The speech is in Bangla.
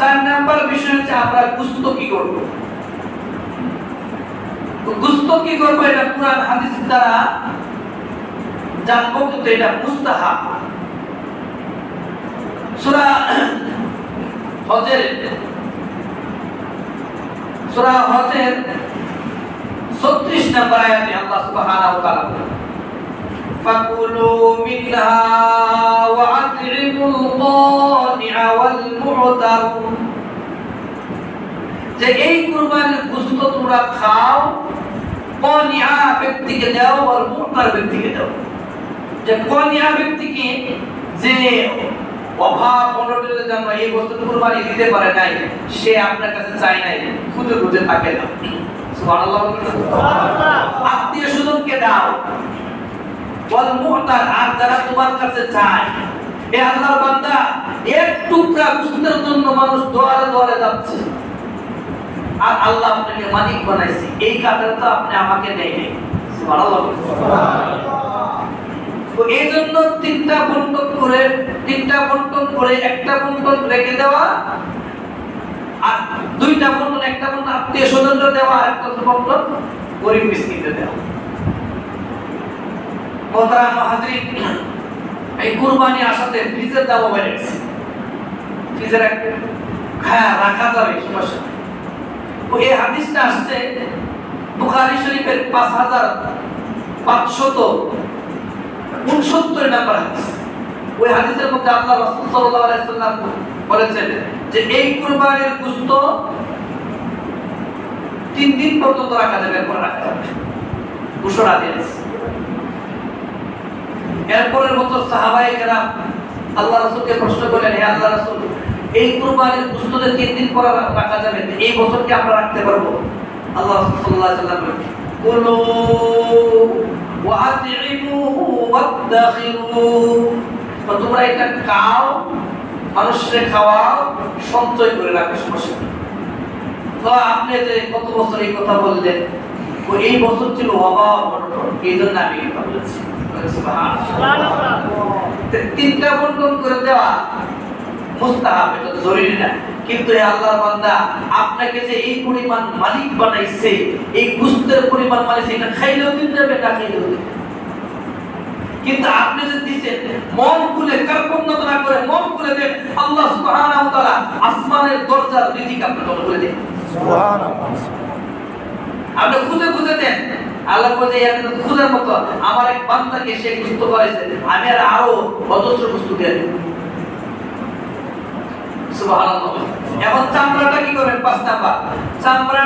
4 নাম্বার বিষয় হচ্ছে আমরা গোশত কি করব। গোশত কি করব এটা কুরআন হাদিস দ্বারা জানবো, কিন্তু এটা মুস্তাহাব। সূরা হজের 36 নম্বর আয়াতে আল্লাহ সুবহানাহু ওয়া তাআলা ফাকুলু মিনহা ওয়া আত'ইমুল কানি'a ওয়াল মু'তার, যে এই কুরবানির গোশত তোমরা খাও, কানি'a ব্যক্তিকে দাও আর মু'তার ব্যক্তিকে দাও। যে কানি'a ব্যক্তিকে যে অভাব অনটনের জন্য এই বস্তু কুরবানি দিতে পারে নাই, সে আপনার কাছে চায় নাই, খুঁজে খুঁজে থাকে না। সুবহানাল্লাহ। আত্মীয় স্বজনকে দাও। ওয়াল মু'তার, আর যারা তোমার কাছে চায়, এ আল্লাহর বান্দা এক টুকরা গোশতের জন্য মানুষ দোয়ারে দোয়ারে যাচ্ছে, আর আল্লাহ আপনাকে মালিক বানাইছে, এই কাজটা তো আপনি আমাকে দেয় নাই। সুবহানাল্লাহ। তো এই জন্য তিনটা বন্টন করে একটা বন্টন রেখে দেওয়া, আর দুইটা বন্টন, একটা বন্টন আত্মীয় স্বজনদের দেওয়া, আর একটা বন্টন গরিব মিসকিনদের দেওয়া। মোহতারাম হাজরিন, এই কুরবানি আসাতে ফ্রিজের দাম বেড়ে গেছে। ফ্রিজের রাখা যাবে সমস্যা। তো এই হাদিসটা আসছে বুখারী শরীফের 5569 নম্বর হাদিস। ওই হাদিসের মধ্যে আল্লাহ রাসূল সাল্লাল্লাহু আলাইহি ওয়াসাল্লাম বলেছেন যে এই কুরবানির গোশত 3 দিন পর্যন্ত রাখা যাবে, এরপর রাখা যাবে। ঘোষণা দিয়েছে। এরপরের বছর সাহাবায়ে কেরাম আল্লাহ রাসূলকে প্রশ্ন করলেন, হে আল্লাহ রাসূল, এই কুরবানির গোশত 3 দিন পর রাখা যাবে, এই বছর কি আমরা রাখতে পারবো? আল্লাহ রাসূল সাল্লাল্লাহু আলাইহি ওয়াসাল্লাম বলেন, কুলু ওয়া আত'ইমু ওয়াদাখিরু, তোমরা এটা খাও, মানুষকে খাওয়াও, সঞ্চয় করে রাখো, সমস্যা নেই। তো আপনি যে কত বছর এই কথা বললেন, এই বছর ছিল অভাব, এই জন্য আমি এই কথা বলেছি। সুবহানাল্লাহ। তিনটা বন্টন করে দেওয়া মুস্তাহাব, এটা জরুরি না। কিন্তু হে আল্লাহর বান্দা, আপনাকে যে এই পরিমাণ মালিক বানাইছে, এই গোশতের পরিমাণ বানাইছে, এটা খাইলেও দিন যাবে, না খাইলেও দিন। কিন্তু আপনি যে দিচ্ছেন মন খুলে, কার্পণ্যতা না করে মন খুলে দেন, আল্লাহ সুবহানাহু ওয়া তাআলা আসমানের দরজার রিজিক আপনাকে খুলে দেন। সুবহানাল্লাহ। আপনি খুঁজে খুঁজে দেন, আল্লাহ বলে এত খুঁজার মতো আমার এক বান্দাকে সে গোশত করেছে, আমি আরো অজস্র গোশত দিয়ে দেব। সুবহানাল্লাহ। এখন চামড়াটা কি করবেন? 5 নাম্বার চামড়া